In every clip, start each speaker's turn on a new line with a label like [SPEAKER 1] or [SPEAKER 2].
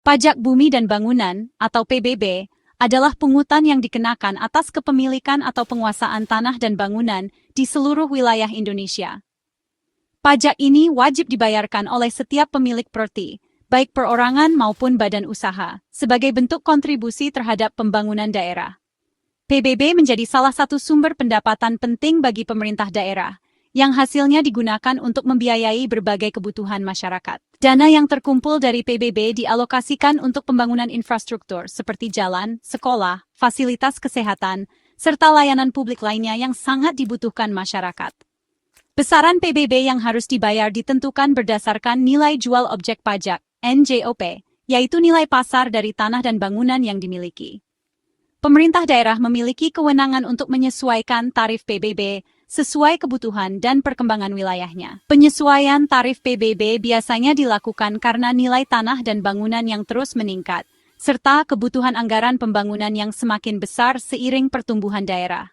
[SPEAKER 1] Pajak Bumi dan Bangunan, atau PBB, adalah pungutan yang dikenakan atas kepemilikan atau penguasaan tanah dan bangunan di seluruh wilayah Indonesia. Pajak ini wajib dibayarkan oleh setiap pemilik properti, baik perorangan maupun badan usaha, sebagai bentuk kontribusi terhadap pembangunan daerah. PBB menjadi salah satu sumber pendapatan penting bagi pemerintah daerah, yang hasilnya digunakan untuk membiayai berbagai kebutuhan masyarakat. Dana yang terkumpul dari PBB dialokasikan untuk pembangunan infrastruktur seperti jalan, sekolah, fasilitas kesehatan, serta layanan publik lainnya yang sangat dibutuhkan masyarakat. Besaran PBB yang harus dibayar ditentukan berdasarkan nilai jual objek pajak, NJOP, yaitu nilai pasar dari tanah dan bangunan yang dimiliki. Pemerintah daerah memiliki kewenangan untuk menyesuaikan tarif PBB sesuai kebutuhan dan perkembangan wilayahnya. Penyesuaian tarif PBB biasanya dilakukan karena nilai tanah dan bangunan yang terus meningkat, serta kebutuhan anggaran pembangunan yang semakin besar seiring pertumbuhan daerah.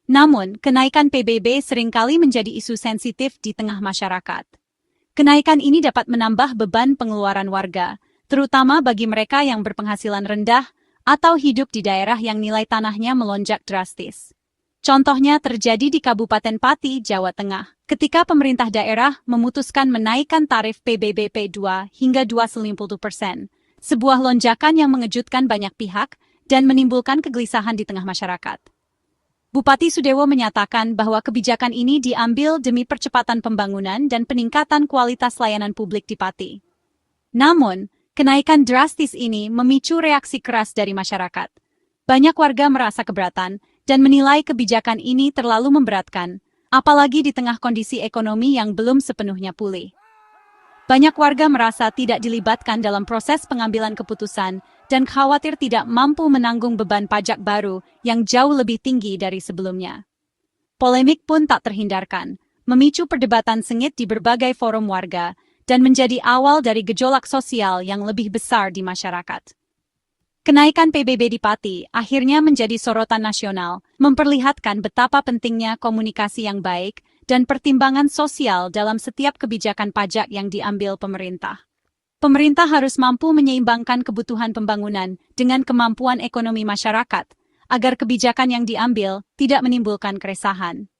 [SPEAKER 1] Namun, kenaikan PBB seringkali menjadi isu sensitif di tengah masyarakat. Kenaikan ini dapat menambah beban pengeluaran warga, terutama bagi mereka yang berpenghasilan rendah atau hidup di daerah yang nilai tanahnya melonjak drastis. Contohnya terjadi di Kabupaten Pati, Jawa Tengah, ketika pemerintah daerah memutuskan menaikkan tarif PBB P2 hingga 2,50%, sebuah lonjakan yang mengejutkan banyak pihak dan menimbulkan kegelisahan di tengah masyarakat. Bupati Sudewo menyatakan bahwa kebijakan ini diambil demi percepatan pembangunan dan peningkatan kualitas layanan publik di Pati. Namun, kenaikan drastis ini memicu reaksi keras dari masyarakat. Banyak warga merasa keberatan dan menilai kebijakan ini terlalu memberatkan, apalagi di tengah kondisi ekonomi yang belum sepenuhnya pulih. Banyak warga merasa tidak dilibatkan dalam proses pengambilan keputusan dan khawatir tidak mampu menanggung beban pajak baru yang jauh lebih tinggi dari sebelumnya. Polemik pun tak terhindarkan, memicu perdebatan sengit di berbagai forum warga dan menjadi awal dari gejolak sosial yang lebih besar di masyarakat. Kenaikan PBB di Pati akhirnya menjadi sorotan nasional, memperlihatkan betapa pentingnya komunikasi yang baik dan pertimbangan sosial dalam setiap kebijakan pajak yang diambil pemerintah. Pemerintah harus mampu menyeimbangkan kebutuhan pembangunan dengan kemampuan ekonomi masyarakat, agar kebijakan yang diambil tidak menimbulkan keresahan.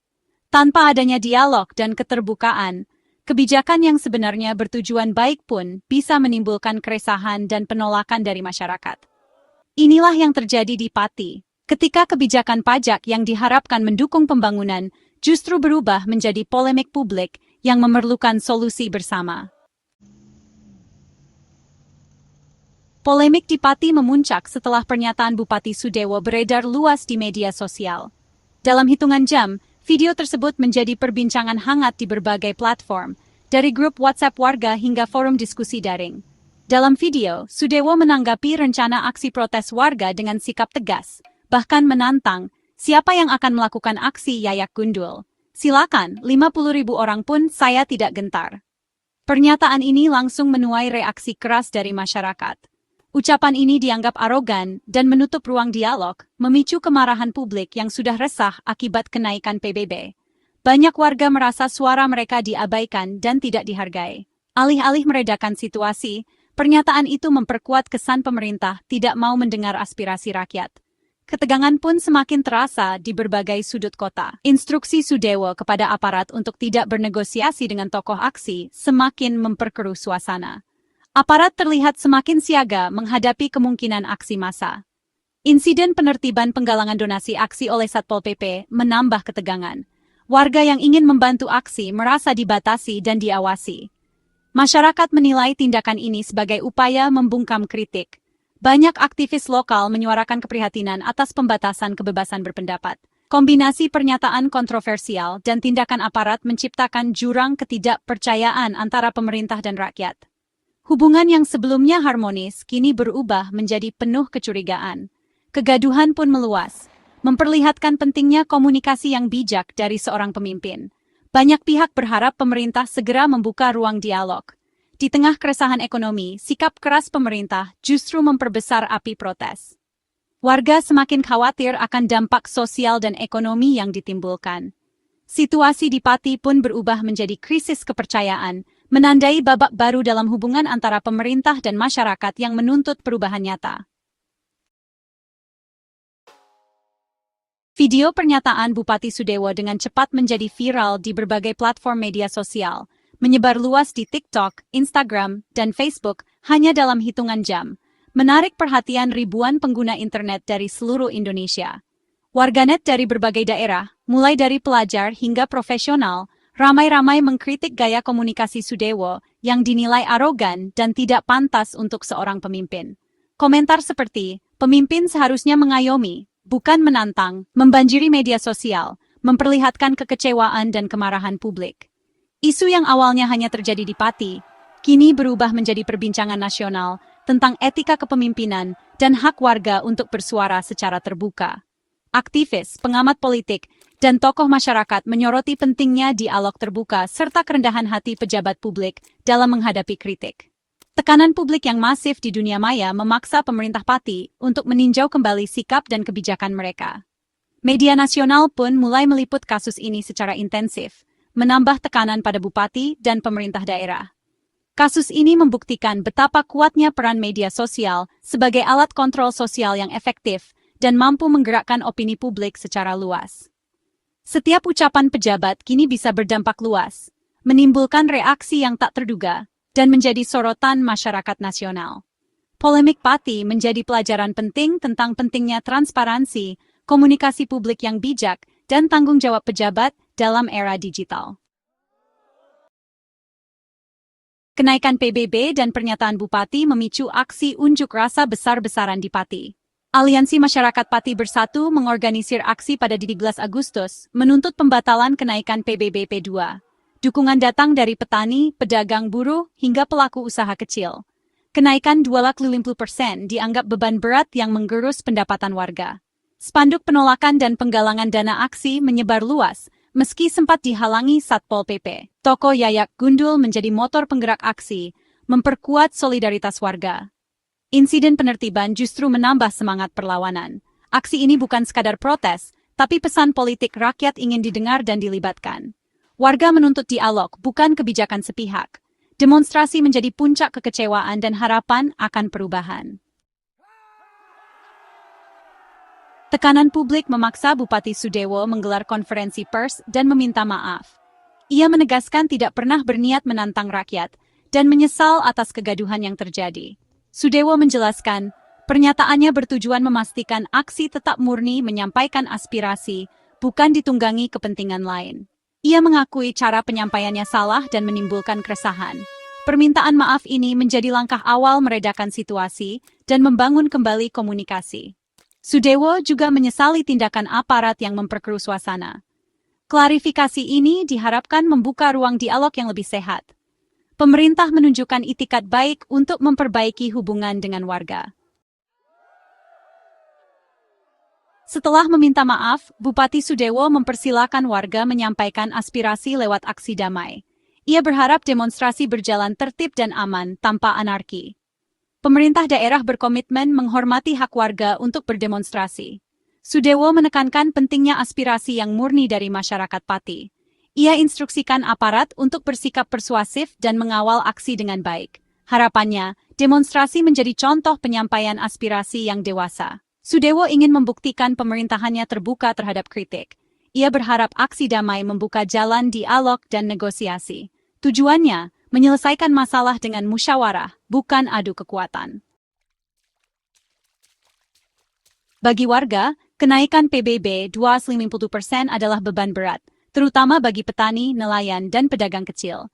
[SPEAKER 1] Tanpa adanya dialog dan keterbukaan, kebijakan yang sebenarnya bertujuan baik pun bisa menimbulkan keresahan dan penolakan dari masyarakat. Inilah yang terjadi di Pati, ketika kebijakan pajak yang diharapkan mendukung pembangunan justru berubah menjadi polemik publik yang memerlukan solusi bersama. Polemik di Pati memuncak setelah pernyataan Bupati Sudewo beredar luas di media sosial. Dalam hitungan jam, video tersebut menjadi perbincangan hangat di berbagai platform, dari grup WhatsApp warga hingga forum diskusi daring. Dalam video, Sudewo menanggapi rencana aksi protes warga dengan sikap tegas, bahkan menantang, siapa yang akan melakukan aksi Yayak Gundul? Silakan, 50.000 orang pun saya tidak gentar. Pernyataan ini langsung menuai reaksi keras dari masyarakat. Ucapan ini dianggap arogan dan menutup ruang dialog, memicu kemarahan publik yang sudah resah akibat kenaikan PBB. Banyak warga merasa suara mereka diabaikan dan tidak dihargai. Alih-alih meredakan situasi, pernyataan itu memperkuat kesan pemerintah tidak mau mendengar aspirasi rakyat. Ketegangan pun semakin terasa di berbagai sudut kota. Instruksi Sudewo kepada aparat untuk tidak bernegosiasi dengan tokoh aksi semakin memperkeruh suasana. Aparat terlihat semakin siaga menghadapi kemungkinan aksi massa. Insiden penertiban penggalangan donasi aksi oleh Satpol PP menambah ketegangan. Warga yang ingin membantu aksi merasa dibatasi dan diawasi. Masyarakat menilai tindakan ini sebagai upaya membungkam kritik. Banyak aktivis lokal menyuarakan keprihatinan atas pembatasan kebebasan berpendapat. Kombinasi pernyataan kontroversial dan tindakan aparat menciptakan jurang ketidakpercayaan antara pemerintah dan rakyat. Hubungan yang sebelumnya harmonis kini berubah menjadi penuh kecurigaan. Kegaduhan pun meluas, memperlihatkan pentingnya komunikasi yang bijak dari seorang pemimpin. Banyak pihak berharap pemerintah segera membuka ruang dialog. Di tengah keresahan ekonomi, sikap keras pemerintah justru memperbesar api protes. Warga semakin khawatir akan dampak sosial dan ekonomi yang ditimbulkan. Situasi di Pati pun berubah menjadi krisis kepercayaan, menandai babak baru dalam hubungan antara pemerintah dan masyarakat yang menuntut perubahan nyata. Video pernyataan Bupati Sudewo dengan cepat menjadi viral di berbagai platform media sosial, menyebar luas di TikTok, Instagram, dan Facebook hanya dalam hitungan jam, menarik perhatian ribuan pengguna internet dari seluruh Indonesia. Warganet dari berbagai daerah, mulai dari pelajar hingga profesional, ramai-ramai mengkritik gaya komunikasi Sudewo yang dinilai arogan dan tidak pantas untuk seorang pemimpin. Komentar seperti, pemimpin seharusnya mengayomi, bukan menantang, membanjiri media sosial, memperlihatkan kekecewaan dan kemarahan publik. Isu yang awalnya hanya terjadi di Pati, kini berubah menjadi perbincangan nasional tentang etika kepemimpinan dan hak warga untuk bersuara secara terbuka. Aktivis, pengamat politik, dan tokoh masyarakat menyoroti pentingnya dialog terbuka serta kerendahan hati pejabat publik dalam menghadapi kritik. Tekanan publik yang masif di dunia maya memaksa pemerintah Pati untuk meninjau kembali sikap dan kebijakan mereka. Media nasional pun mulai meliput kasus ini secara intensif, menambah tekanan pada bupati dan pemerintah daerah. Kasus ini membuktikan betapa kuatnya peran media sosial sebagai alat kontrol sosial yang efektif dan mampu menggerakkan opini publik secara luas. Setiap ucapan pejabat kini bisa berdampak luas, menimbulkan reaksi yang tak terduga, dan menjadi sorotan masyarakat nasional. Polemik Pati menjadi pelajaran penting tentang pentingnya transparansi, komunikasi publik yang bijak, dan tanggung jawab pejabat dalam era digital. Kenaikan PBB dan pernyataan Bupati memicu aksi unjuk rasa besar-besaran di Pati. Aliansi Masyarakat Pati Bersatu mengorganisir aksi pada 12 Agustus, menuntut pembatalan kenaikan PBB P2. Dukungan datang dari petani, pedagang buruh, hingga pelaku usaha kecil. Kenaikan 250% dianggap beban berat yang menggerus pendapatan warga. Spanduk penolakan dan penggalangan dana aksi menyebar luas, meski sempat dihalangi Satpol PP. Toko Yayak Gundul menjadi motor penggerak aksi, memperkuat solidaritas warga. Insiden penertiban justru menambah semangat perlawanan. Aksi ini bukan sekadar protes, tapi pesan politik rakyat ingin didengar dan dilibatkan. Warga menuntut dialog, bukan kebijakan sepihak. Demonstrasi menjadi puncak kekecewaan dan harapan akan perubahan. Tekanan publik memaksa Bupati Sudewo menggelar konferensi pers dan meminta maaf. Ia menegaskan tidak pernah berniat menantang rakyat dan menyesal atas kegaduhan yang terjadi. Sudewo menjelaskan, pernyataannya bertujuan memastikan aksi tetap murni menyampaikan aspirasi, bukan ditunggangi kepentingan lain. Ia mengakui cara penyampaiannya salah dan menimbulkan keresahan. Permintaan maaf ini menjadi langkah awal meredakan situasi dan membangun kembali komunikasi. Sudewo juga menyesali tindakan aparat yang memperkeruh suasana. Klarifikasi ini diharapkan membuka ruang dialog yang lebih sehat. Pemerintah menunjukkan itikat baik untuk memperbaiki hubungan dengan warga. Setelah meminta maaf, Bupati Sudewo mempersilakan warga menyampaikan aspirasi lewat aksi damai. Ia berharap demonstrasi berjalan tertib dan aman tanpa anarki. Pemerintah daerah berkomitmen menghormati hak warga untuk berdemonstrasi. Sudewo menekankan pentingnya aspirasi yang murni dari masyarakat Pati. Ia instruksikan aparat untuk bersikap persuasif dan mengawal aksi dengan baik. Harapannya, demonstrasi menjadi contoh penyampaian aspirasi yang dewasa. Sudewo ingin membuktikan pemerintahannya terbuka terhadap kritik. Ia berharap aksi damai membuka jalan dialog dan negosiasi. Tujuannya, menyelesaikan masalah dengan musyawarah, bukan adu kekuatan. Bagi warga, kenaikan PBB 250% adalah beban berat, terutama bagi petani, nelayan, dan pedagang kecil.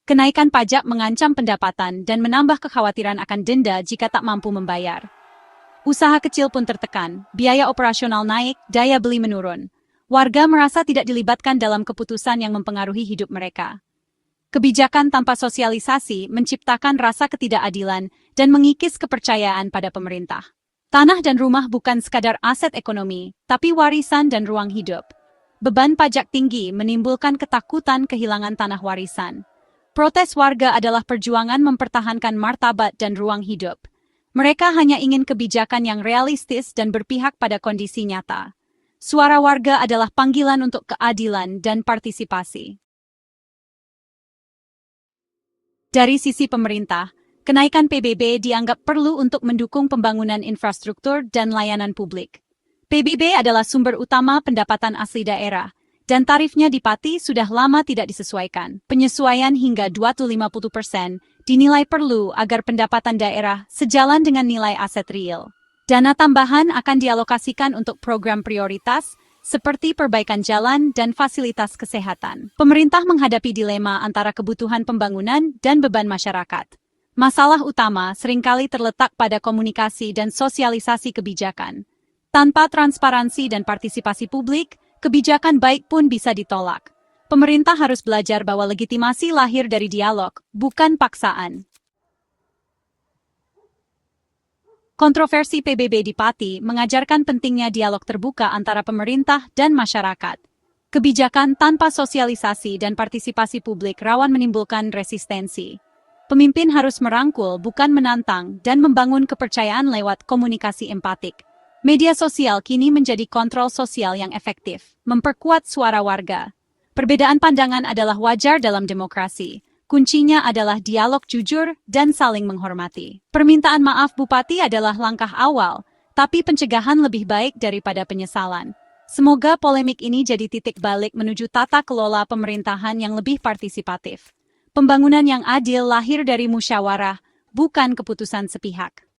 [SPEAKER 1] Kenaikan pajak mengancam pendapatan dan menambah kekhawatiran akan denda jika tak mampu membayar. Usaha kecil pun tertekan, biaya operasional naik, daya beli menurun. Warga merasa tidak dilibatkan dalam keputusan yang mempengaruhi hidup mereka. Kebijakan tanpa sosialisasi menciptakan rasa ketidakadilan dan mengikis kepercayaan pada pemerintah. Tanah dan rumah bukan sekadar aset ekonomi, tapi warisan dan ruang hidup. Beban pajak tinggi menimbulkan ketakutan kehilangan tanah warisan. Protes warga adalah perjuangan mempertahankan martabat dan ruang hidup. Mereka hanya ingin kebijakan yang realistis dan berpihak pada kondisi nyata. Suara warga adalah panggilan untuk keadilan dan partisipasi. Dari sisi pemerintah, kenaikan PBB dianggap perlu untuk mendukung pembangunan infrastruktur dan layanan publik. PBB adalah sumber utama pendapatan asli daerah, dan tarifnya di Pati sudah lama tidak disesuaikan. Penyesuaian hingga 250% dinilai perlu agar pendapatan daerah sejalan dengan nilai aset real. Dana tambahan akan dialokasikan untuk program prioritas seperti perbaikan jalan dan fasilitas kesehatan. Pemerintah menghadapi dilema antara kebutuhan pembangunan dan beban masyarakat. Masalah utama seringkali terletak pada komunikasi dan sosialisasi kebijakan. Tanpa transparansi dan partisipasi publik, kebijakan baik pun bisa ditolak. Pemerintah harus belajar bahwa legitimasi lahir dari dialog, bukan paksaan. Kontroversi PBB di Pati mengajarkan pentingnya dialog terbuka antara pemerintah dan masyarakat. Kebijakan tanpa sosialisasi dan partisipasi publik rawan menimbulkan resistensi. Pemimpin harus merangkul, bukan menantang, dan membangun kepercayaan lewat komunikasi empatik. Media sosial kini menjadi kontrol sosial yang efektif, memperkuat suara warga. Perbedaan pandangan adalah wajar dalam demokrasi. Kuncinya adalah dialog jujur dan saling menghormati. Permintaan maaf Bupati adalah langkah awal, tapi pencegahan lebih baik daripada penyesalan. Semoga polemik ini jadi titik balik menuju tata kelola pemerintahan yang lebih partisipatif. Pembangunan yang adil lahir dari musyawarah, bukan keputusan sepihak.